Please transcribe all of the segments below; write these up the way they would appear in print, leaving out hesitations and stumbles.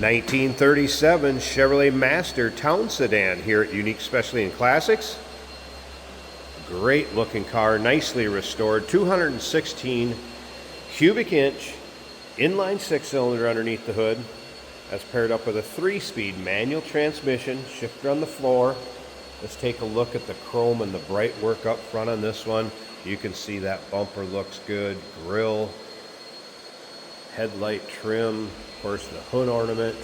1937 Chevrolet Master Town Sedan here at Unique Specialty and Classics. Great looking car, nicely restored. 216 cubic inch inline 6-cylinder underneath the hood. That's paired up with a 3-speed manual transmission, shifter on the floor. Let's take a look at the chrome and the bright work up front on this one. You can see that bumper looks good. Grille, headlight trim, of course the hood ornament.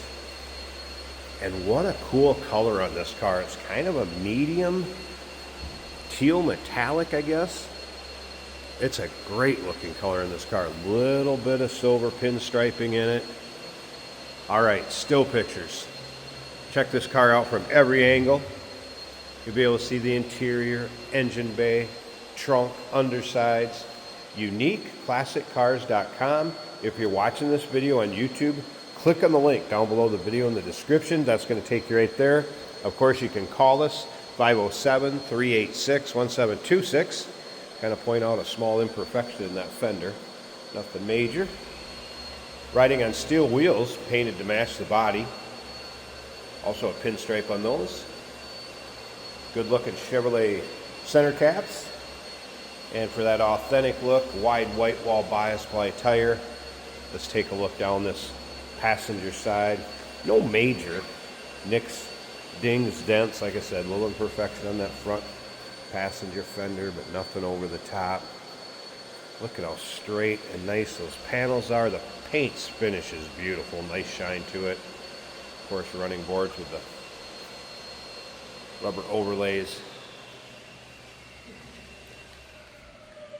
And what a cool color on this car. It's kind of a medium teal metallic, I guess. It's a great looking color in this car. A little bit of silver pinstriping in it. All right, still pictures. Check this car out from every angle. You'll be able to see the interior, engine bay, trunk, undersides. UniqueClassicCars.com. If you're watching this video on YouTube, click on the link down below the video in the description. That's going to take you right there. Of course, you can call us 507-386-1726. Kind of point out a small imperfection in that fender. Nothing major. Riding on steel wheels, painted to match the body. Also a pinstripe on those. Good looking Chevrolet center caps. And for that authentic look, wide white wall bias ply tire. Let's take a look down this passenger side. No major nicks, dings, dents. Like I said, a little imperfection on that front passenger fender, but nothing over the top. Look at how straight and nice those panels are. The paint finish is beautiful, nice shine to it. Of course, running boards with the rubber overlays.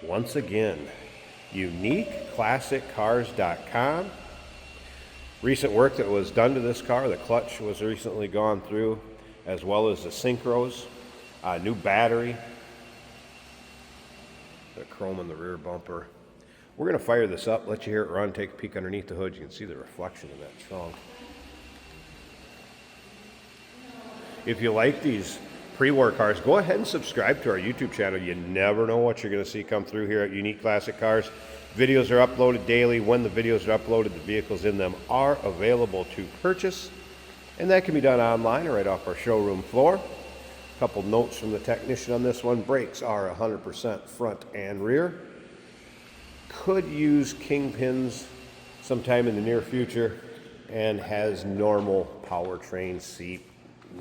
Once again, UniqueClassicCars.com. Recent work that was done to this car. The clutch was recently gone through, as well as the synchros. New battery. The chrome in the rear bumper. We're going to fire this up, let you hear it run, take a peek underneath the hood. You can see the reflection of that trunk. If you like these pre-war cars, go ahead and subscribe to our YouTube channel. You never know what you're going to see come through here at Unique Classic Cars. Videos are uploaded daily. When the videos are uploaded, the vehicles in them are available to purchase. And that can be done online or right off our showroom floor. A couple notes from the technician on this one. Brakes are 100% front and rear. Could use kingpins sometime in the near future, and has normal powertrain seat.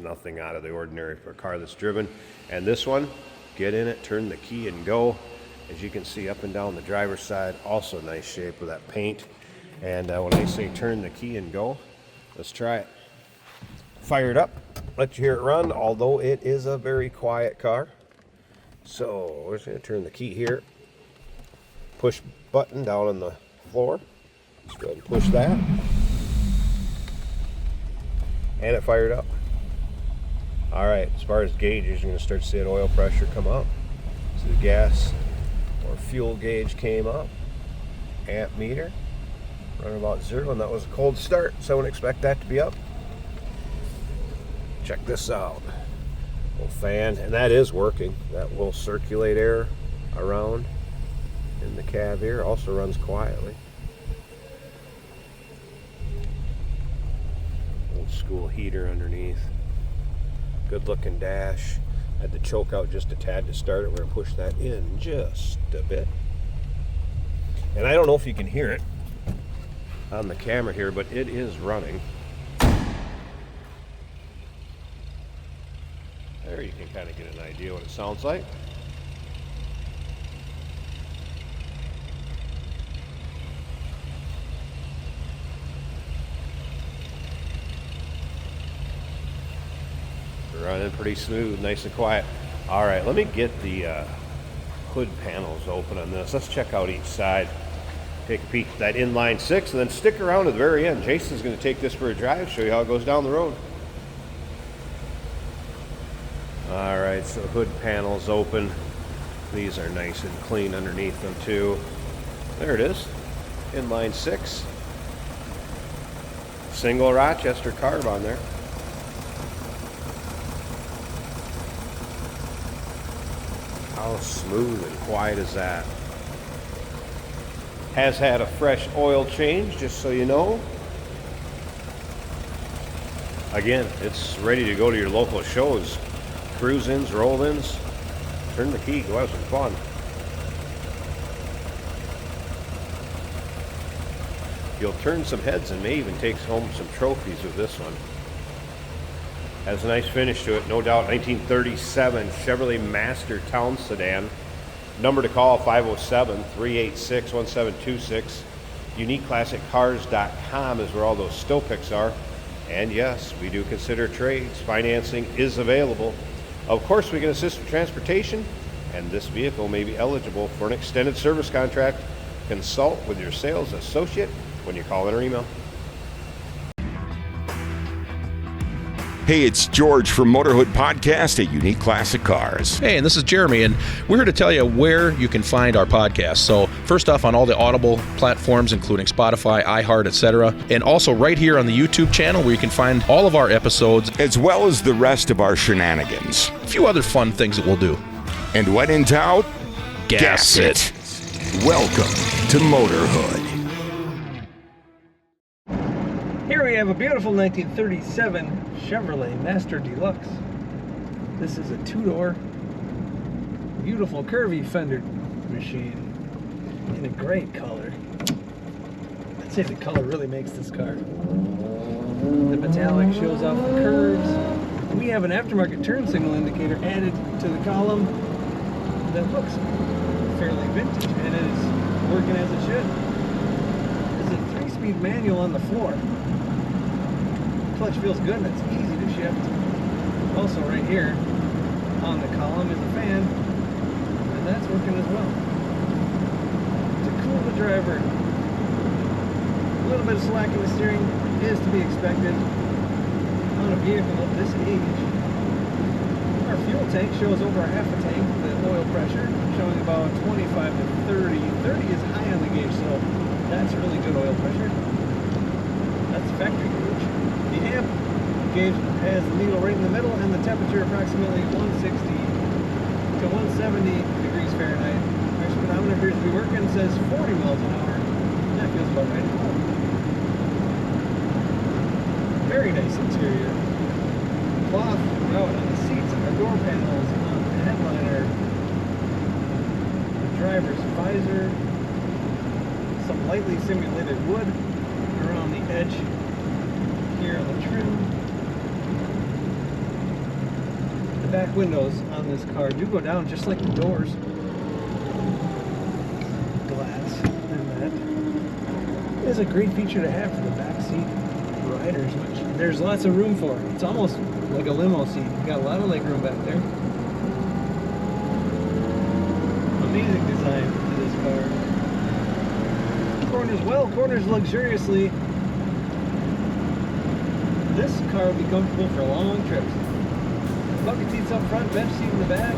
Nothing out of the ordinary for a car that's driven. And this one, get in it, turn the key and go. As you can see up and down the driver's side, also nice shape with that paint. And when I say turn the key and go, let's try it. Fire it up, let you hear it run, although it is a very quiet car. So we're just going to turn the key here. Push button down on the floor. Let's go ahead and push that. And it fired up. All right, as far as gauges, you're going to start seeing oil pressure come up. So the gas or fuel gauge came up. Amp meter, running about 0, and that was a cold start, so I wouldn't expect that to be up. Check this out. Little fan, and that is working. That will circulate air around in the cab here. Also runs quietly. Old school heater underneath. Good looking dash. Had to choke out just a tad to start it. We're going to push that in just a bit. And I don't know if you can hear it on the camera here, but it is running. There you can kind of get an idea what it sounds like. Running pretty smooth, nice and quiet. All right, let me get the hood panels open on this. Let's check out each side. Take a peek at that inline 6, and then stick around to the very end. Jason's going to take this for a drive, show you how it goes down the road. All right, so hood panels open. These are nice and clean underneath them too. There it is, inline 6. Single Rochester carb on there. How smooth and quiet is that? Has had a fresh oil change, just so you know. Again, it's ready to go to your local shows. Cruise-ins, roll-ins. Turn the key, go have some fun. You'll turn some heads and may even take home some trophies with this one. Has a nice finish to it, no doubt. 1937 Chevrolet Master Town Sedan. Number to call, 507-386-1726. UniqueClassicCars.com is where all those still pics are. And yes, we do consider trades. Financing is available. Of course, we can assist with transportation, and this vehicle may be eligible for an extended service contract. Consult with your sales associate when you call in or email. Hey, it's George from Motorhood Podcast at Unique Classic Cars. Hey, and this is Jeremy, and we're here to tell you where you can find our podcast. So first off, on all the Audible platforms, including Spotify, iHeart, etc., and also right here on the YouTube channel where you can find all of our episodes, as well as the rest of our shenanigans. A few other fun things that we'll do. And when in doubt, gas it. Welcome to Motorhood. Here we have a beautiful 1937 Chevrolet Master Deluxe. This is a two-door, beautiful curvy fender machine in a great color. I'd say the color really makes this car. The metallic shows off the curves. We have an aftermarket turn signal indicator added to the column that looks fairly vintage and is working as it should. There's a 3-speed manual on the floor. Clutch feels good and it's easy to shift. Also right here on the column is a fan, and that's working as well. To cool the driver, a little bit of slack in the steering is to be expected on a vehicle of this age. Our fuel tank shows over half a tank. The oil pressure showing about 25 to 30. 30 is high on the gauge, so that's really good oil pressure. That's factory gauge. The amp gauge has the needle right in the middle and the temperature approximately 160 to 170 degrees Fahrenheit. Our speedometer appears to be working, says 40 miles an hour. That feels about right. Very nice interior. Cloth out on the seats, on the door panels, on the headliner, the driver's visor, some lightly simulated wood around the edge here on the trim. The back windows on this car do go down just like the doors. Glass and that is a great feature to have for the back seat riders, which there's lots of room for. It's almost like a limo seat. You've got a lot of leg room back there. Amazing design to this car. Corners well, corners luxuriously. This car will be comfortable for long trips. Bucket seats up front, bench seat in the back.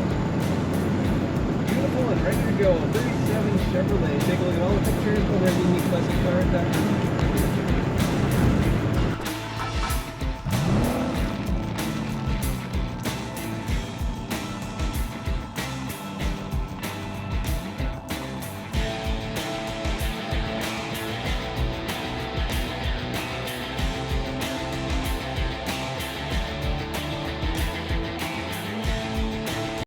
Beautiful and ready to go. 37 Chevrolet. Take a look at all the pictures over at UniqueClassicCars.com.